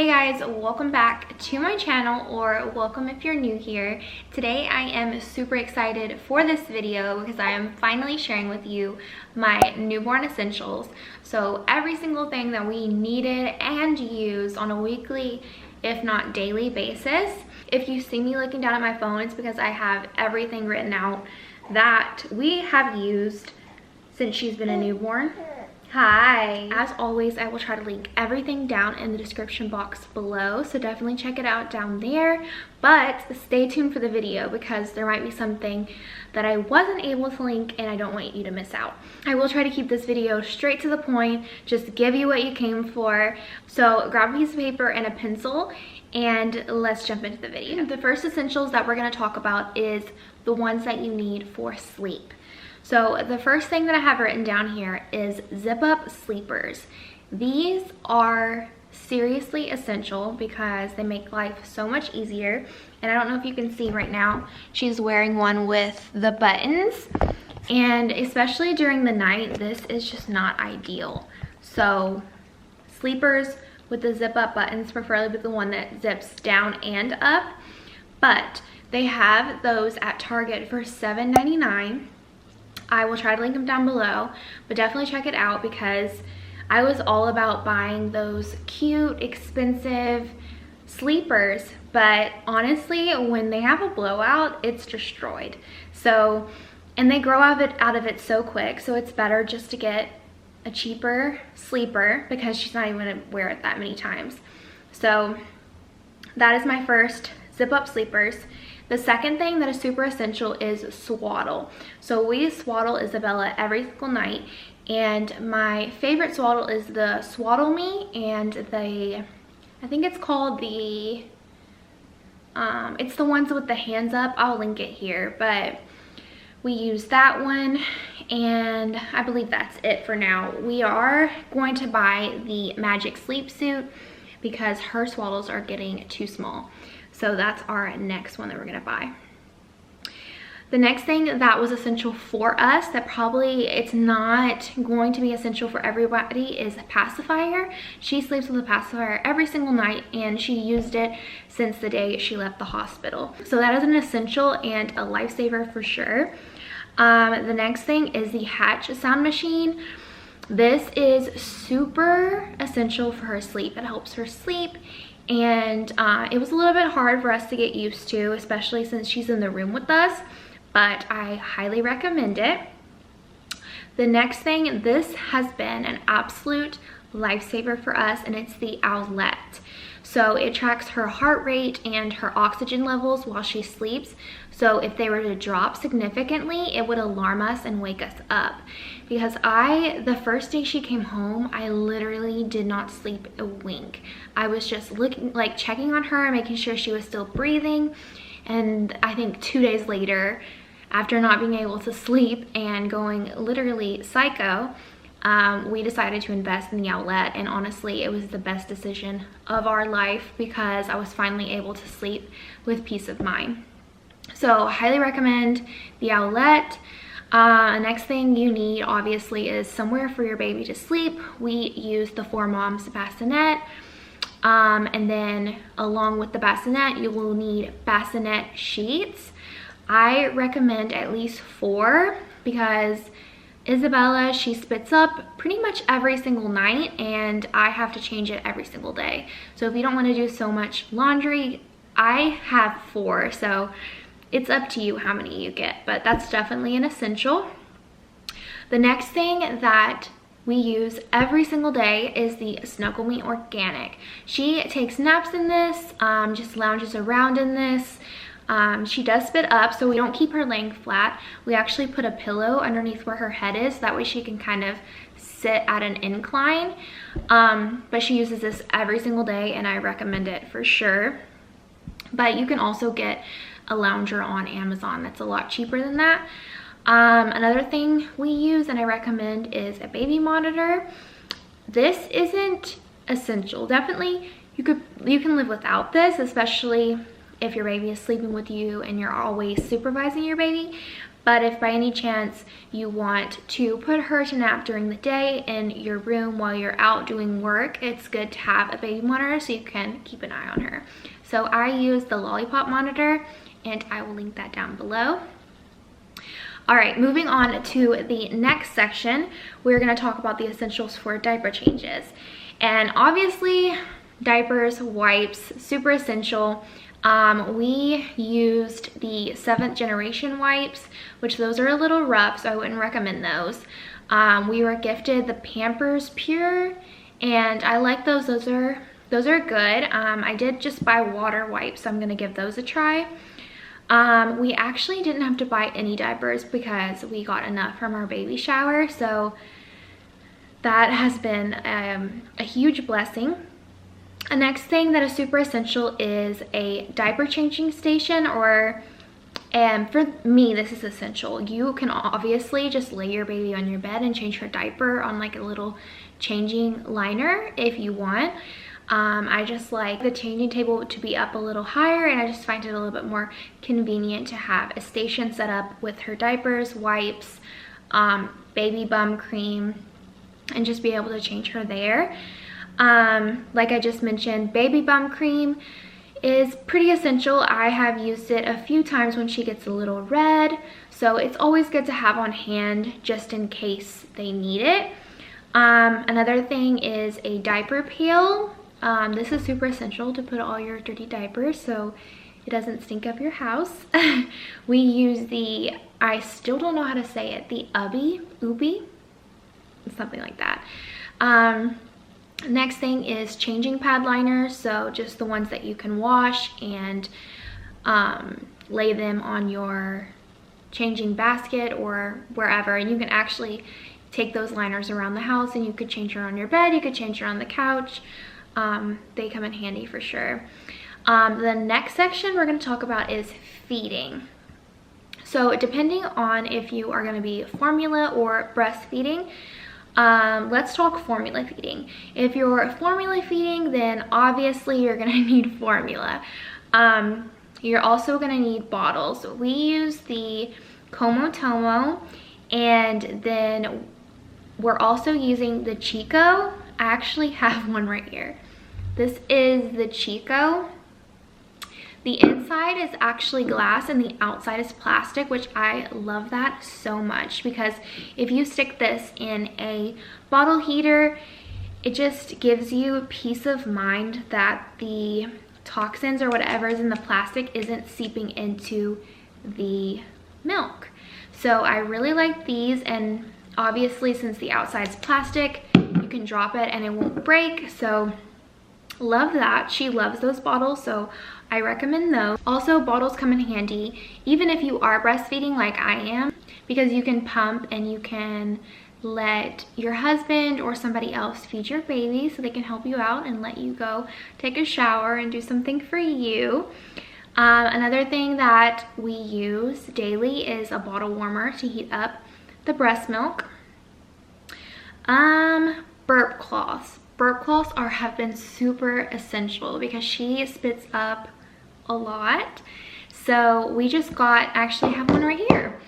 Hey guys, welcome back to my channel, or welcome if you're new here. Today I am super excited for this video because I am finally sharing with you my newborn essentials. So every single thing that we needed and use on a weekly, if not daily basis. If you see me looking down at my phone, it's because I have everything written out that we have used since she's been a newborn. Hi. As always, I will try to link everything down in the description box below, so definitely check it out down there. But stay tuned for the video because there might be something that I wasn't able to link and I don't want you to miss out. I will try to keep this video straight to the point, just give you what you came for. So grab a piece of paper and a pencil and let's jump into the video. The first essentials that we're going to talk about is the ones that you need for sleep. So the first thing that I have written down here is zip up sleepers. These are seriously essential because they make life so much easier. And I don't know if you can see right now, she's wearing one with the buttons. And especially during the night, this is just not ideal. So sleepers with the zip up buttons, preferably with the one that zips down and up. But they have those at Target for $7.99. I will try to link them down below, but definitely check it out because I was all about buying those cute, expensive sleepers, but honestly, when they have a blowout, it's destroyed. So, and they grow out of it so quick, so it's better just to get a cheaper sleeper because she's not even gonna wear it that many times. So that is my first zip up sleepers. The second thing that is super essential is swaddle. So we swaddle Isabella every single night, and my favorite swaddle is the Swaddle Me, and I think it's called the, it's the ones with the hands up. I'll link it here, but we use that one, and I believe that's it for now. We are going to buy the Magic Sleep Suit because her swaddles are getting too small. So that's our next one that we're gonna buy. The next thing that was essential for us that probably it's not going to be essential for everybody is a pacifier. She sleeps with a pacifier every single night and she used it since the day she left the hospital. So that is an essential and a lifesaver for sure. The next thing is the Hatch sound machine. This is super essential for her sleep. It helps her sleep. And it was a little bit hard for us to get used to, especially since she's in the room with us, but I highly recommend it. The next thing, this has been an absolute lifesaver for us, and it's the Owlet. So it tracks her heart rate and her oxygen levels while she sleeps. So if they were to drop significantly, it would alarm us and wake us up. Because the first day she came home, I literally did not sleep a wink. I was just looking, like checking on her, making sure she was still breathing. And I think 2 days later, after not being able to sleep and going literally psycho, we decided to invest in the Owlet, and honestly it was the best decision of our life because I was finally able to sleep with peace of mind. So highly recommend the Owlet. Next thing you need obviously is somewhere for your baby to sleep. We use the 4Moms Bassinet, and then along with the Bassinet you will need Bassinet sheets. I recommend at least 4 because Isabella, she spits up pretty much every single night and I have to change it every single day. So if you don't want to do so much laundry, I have 4, so it's up to you how many you get, but that's definitely an essential. The next thing that we use every single day is the Snuggle Me Organic. She takes naps in this, just lounges around in this. She does spit up, so we don't keep her laying flat. We actually put a pillow underneath where her head is. That way she can kind of sit at an incline. But she uses this every single day and I recommend it for sure. But you can also get a lounger on Amazon that's a lot cheaper than that. Another thing we use and I recommend is a baby monitor. This isn't essential. Definitely you can live without this, especially if your baby is sleeping with you and you're always supervising your baby. But if by any chance you want to put her to nap during the day in your room while you're out doing work, it's good to have a baby monitor so you can keep an eye on her. So I use the Lollipop monitor, and I will link that down below. All right, moving on to the next section, we're gonna talk about the essentials for diaper changes. And obviously, diapers, wipes, super essential. We used the 7th generation wipes, which those are a little rough, so I wouldn't recommend those. We were gifted the Pampers Pure, and I like those. Those are good. I did just buy water wipes, so I'm gonna give those a try. We actually didn't have to buy any diapers because we got enough from our baby shower, so that has been a huge blessing. The next thing that is super essential is a diaper changing station, or for me this is essential. You can obviously just lay your baby on your bed and change her diaper on like a little changing liner if you want. I just like the changing table to be up a little higher, and I just find it a little bit more convenient to have a station set up with her diapers, wipes, baby bum cream, and just be able to change her there. Like I just mentioned, baby bum cream is pretty essential. I have used it a few times when she gets a little red, so it's always good to have on hand just in case they need it. Another thing is a diaper pail. This is super essential to put all your dirty diapers so it doesn't stink up your house. We use the, I still don't know how to say it, the Ubi, something like that. Next thing is changing pad liners, so just the ones that you can wash and lay them on your changing basket or wherever, and you can actually take those liners around the house, and you could change her on your bed, you could change her on the couch. They come in handy for sure. The next section we're going to talk about is feeding. So depending on if you are going to be formula or breastfeeding, let's talk formula feeding. If you're formula feeding, then obviously you're going to need formula. You're also going to need bottles. We use the Como Tomo, and then we're also using the Chico. I actually have one right here. This is the Chico. The inside is actually glass and the outside is plastic, which I love that so much, because if you stick this in a bottle heater, it just gives you peace of mind that the toxins or whatever is in the plastic isn't seeping into the milk. So I really like these, and obviously since the outside's plastic, you can drop it and it won't break, so love that. She loves those bottles, so I recommend those. Also, bottles come in handy even if you are breastfeeding like I am, because you can pump and you can let your husband or somebody else feed your baby so they can help you out and let you go take a shower and do something for you. Another thing that we use daily is a bottle warmer to heat up the breast milk. Burp cloths. Burp cloths have been super essential because she spits up a lot. So we just got, actually have one right here.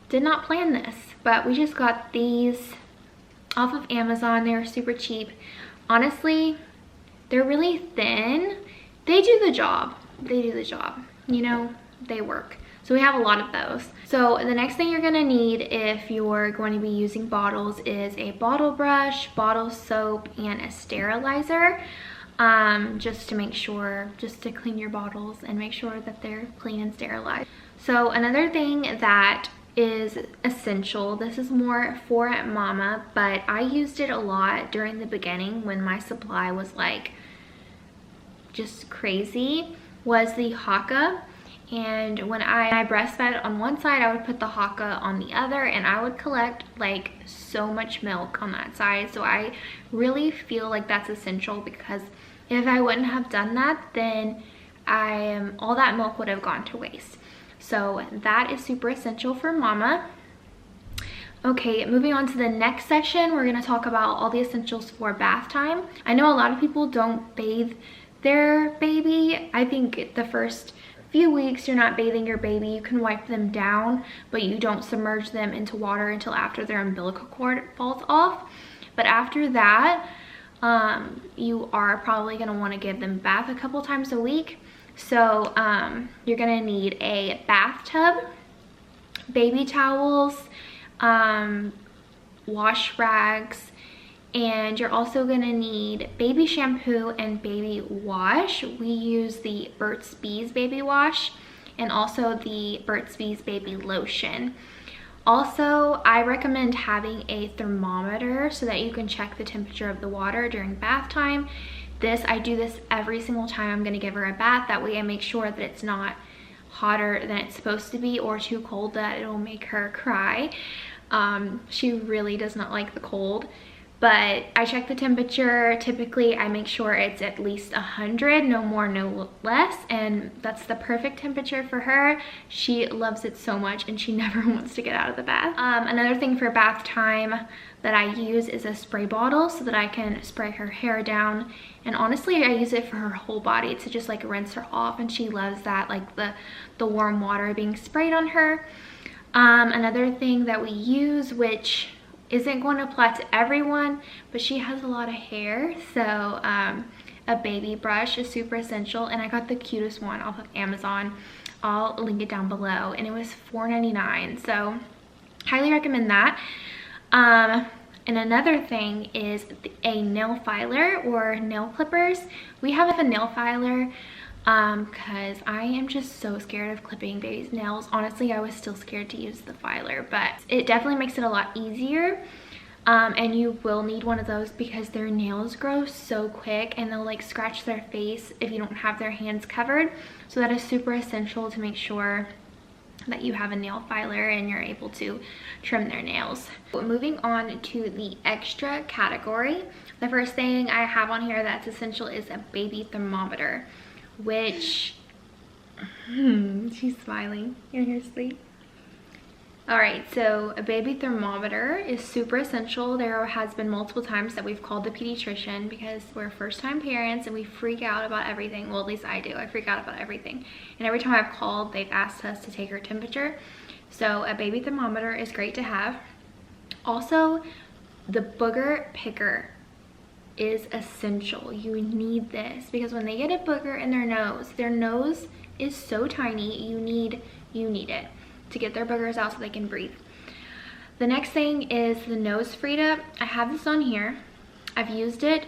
Did not plan this, but we just got these off of Amazon. They were super cheap. Honestly, they're really thin. They do the job. They do the job. You know, they work. So we have a lot of those. So the next thing you're gonna need if you're going to be using bottles is a bottle brush, bottle soap, and a sterilizer. Just to make sure, just to clean your bottles and make sure that they're clean and sterilized. So another thing that is essential, this is more for mama, but I used it a lot during the beginning when my supply was like just crazy, was the Haka. And when I breastfed on one side, I would put the Haka on the other, and I would collect like so much milk on that side. So I really feel like that's essential, because if I wouldn't have done that, then all that milk would have gone to waste. So that is super essential for mama. Okay, moving on to the next section, we're gonna talk about all the essentials for bath time. I know a lot of people don't bathe their baby. I think the first few weeks you're not bathing your baby, you can wipe them down, but you don't submerge them into water until after their umbilical cord falls off. But after that, you are probably going to want to give them a bath a couple times a week. So you're going to need a bathtub, baby towels, wash rags, and you're also going to need baby shampoo and baby wash. We use the Burt's Bees baby wash and also the Burt's Bees baby lotion. Also, I recommend having a thermometer so that you can check the temperature of the water during bath time. I do this every single time I'm going to give her a bath. That way I make sure that it's not hotter than it's supposed to be or too cold that it'll make her cry. She really does not like the cold. But I check the temperature. Typically, I make sure it's at least 100, no more, no less. And that's the perfect temperature for her. She loves it so much and she never wants to get out of the bath. Another thing for bath time that I use is a spray bottle so that I can spray her hair down. And honestly, I use it for her whole body to just like rinse her off. And she loves that, like the warm water being sprayed on her. Another thing that we use, which isn't going to apply to everyone, but she has a lot of hair, so a baby brush is super essential. And I got the cutest one off of Amazon. I'll link it down below, and it was $4.99, so highly recommend that. And another thing is a nail filer or nail clippers. We have a nail filer because I am just so scared of clipping baby's nails. Honestly, I was still scared to use the filer, but it definitely makes it a lot easier. And you will need one of those because their nails grow so quick and they'll like scratch their face if you don't have their hands covered. So that is super essential to make sure that you have a nail filer and you're able to trim their nails. Moving on to the extra category, the first thing I have on here that's essential is a baby thermometer, which she's smiling in her sleep. All right, so a baby thermometer is super essential. There has been multiple times that we've called the pediatrician because we're first-time parents and we freak out about everything. Well, at least I do. I freak out about everything. And every time I've called, they've asked us to take her temperature. So a baby thermometer is great to have. Also, the booger picker is essential. You need this because when they get a booger in their nose is so tiny, you need it to get their boogers out so they can breathe. The next thing is the nose Frida. I have this on here. I've used it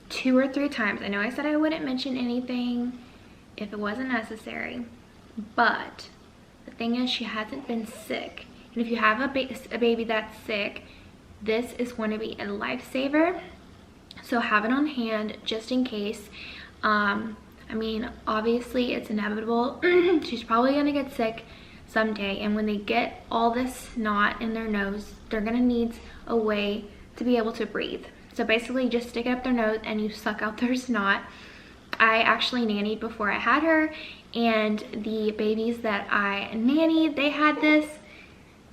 2 or 3 times. I know I said I wouldn't mention anything if it wasn't necessary, but the thing is she hasn't been sick. And if you have a baby that's sick, this is going to be a lifesaver. So have it on hand just in case. I mean, obviously it's inevitable. She's probably gonna get sick someday, and when they get all this snot in their nose, they're gonna need a way to be able to breathe. So basically just stick it up their nose and you suck out their snot. I actually nannied before I had her, and the babies that I nannied, they had this.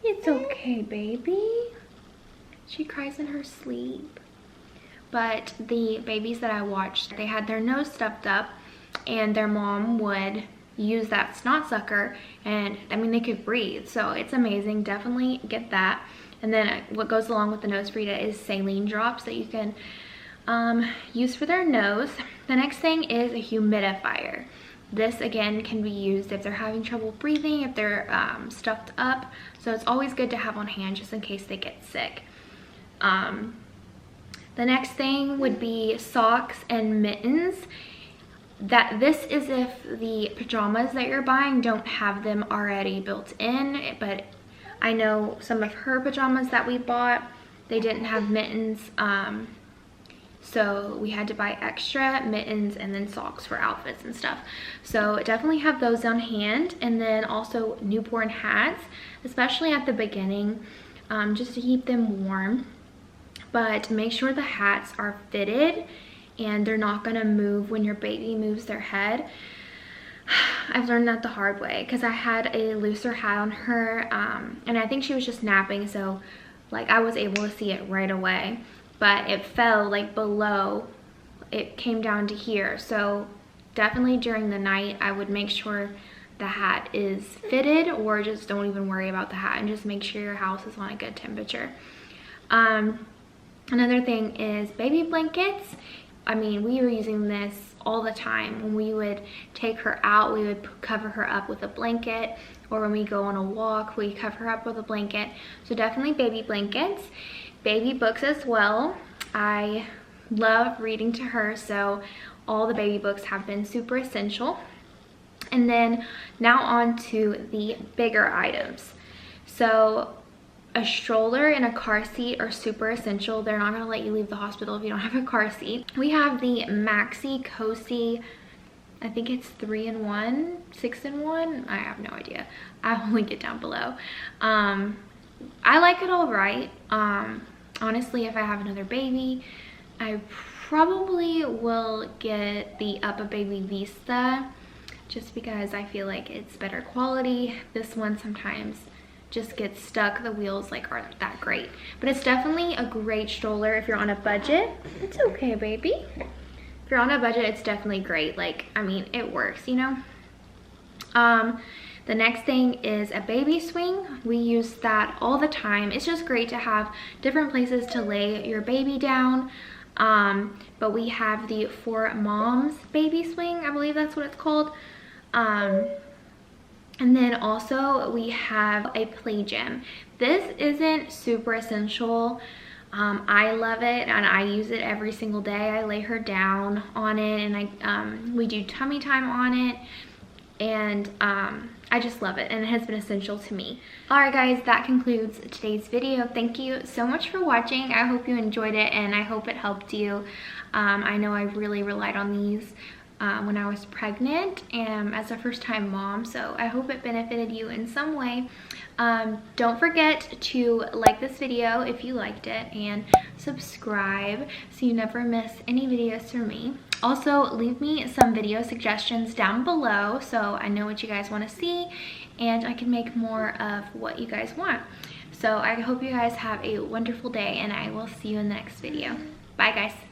It's okay, baby. She cries in her sleep. But the babies that I watched, they had their nose stuffed up and their mom would use that snot sucker, and I mean they could breathe, so it's amazing. Definitely get that. And then what goes along with the nose Frida is saline drops that you can use for their nose. The next thing is a humidifier. This again can be used if they're having trouble breathing, if they're stuffed up, so it's always good to have on hand just in case they get sick. The next thing would be socks and mittens. This is if the pajamas that you're buying don't have them already built in, but I know some of her pajamas that we bought, they didn't have mittens, so we had to buy extra mittens and then socks for outfits and stuff. So definitely have those on hand. And then also newborn hats, especially at the beginning, just to keep them warm. But make sure the hats are fitted and they're not gonna move when your baby moves their head. I've learned that the hard way because I had a looser hat on her, and I think she was just napping, so like I was able to see it right away, but it fell like below, it came down to here. So definitely during the night I would make sure the hat is fitted, or just don't even worry about the hat and just make sure your house is on a good temperature. Another thing is baby blankets. I mean, we were using this all the time. When we would take her out, we would cover her up with a blanket, or when we go on a walk, we cover her up with a blanket. So definitely baby blankets. Baby books as well. I love reading to her, so all the baby books have been super essential. And then now on to the bigger items. So a stroller and a car seat are super essential. They're not gonna let you leave the hospital if you don't have a car seat. We have the Maxi Cozy, I think it's 3-in-1, 6-in-1. I have no idea. I'll link it down below. I like it all right. Honestly, if I have another baby, I probably will get the Up a Baby Vista, just because I feel like it's better quality. This one sometimes just gets stuck. The wheels like aren't that great, but it's definitely a great stroller if you're on a budget. It's okay, baby. If you're on a budget, it's definitely great. Like, I mean, it works, you know. The next thing is a baby swing. We use that all the time. It's just great to have different places to lay your baby down. But we have the For Moms baby swing, I believe that's what it's called. And then also we have a play gym. This isn't super essential. I love it and I use it every single day. I lay her down on it, and we do tummy time on it, and I just love it, and it has been essential to me. Alright guys, that concludes today's video. Thank you so much for watching. I hope you enjoyed it, and I hope it helped you. I know I really relied on these when I was pregnant and as a first-time mom, so I hope it benefited you in some way. Don't forget to like this video if you liked it, and subscribe so you never miss any videos from me. Also, leave me some video suggestions down below so I know what you guys want to see and I can make more of what you guys want. So I hope you guys have a wonderful day, and I will see you in the next video. Bye guys.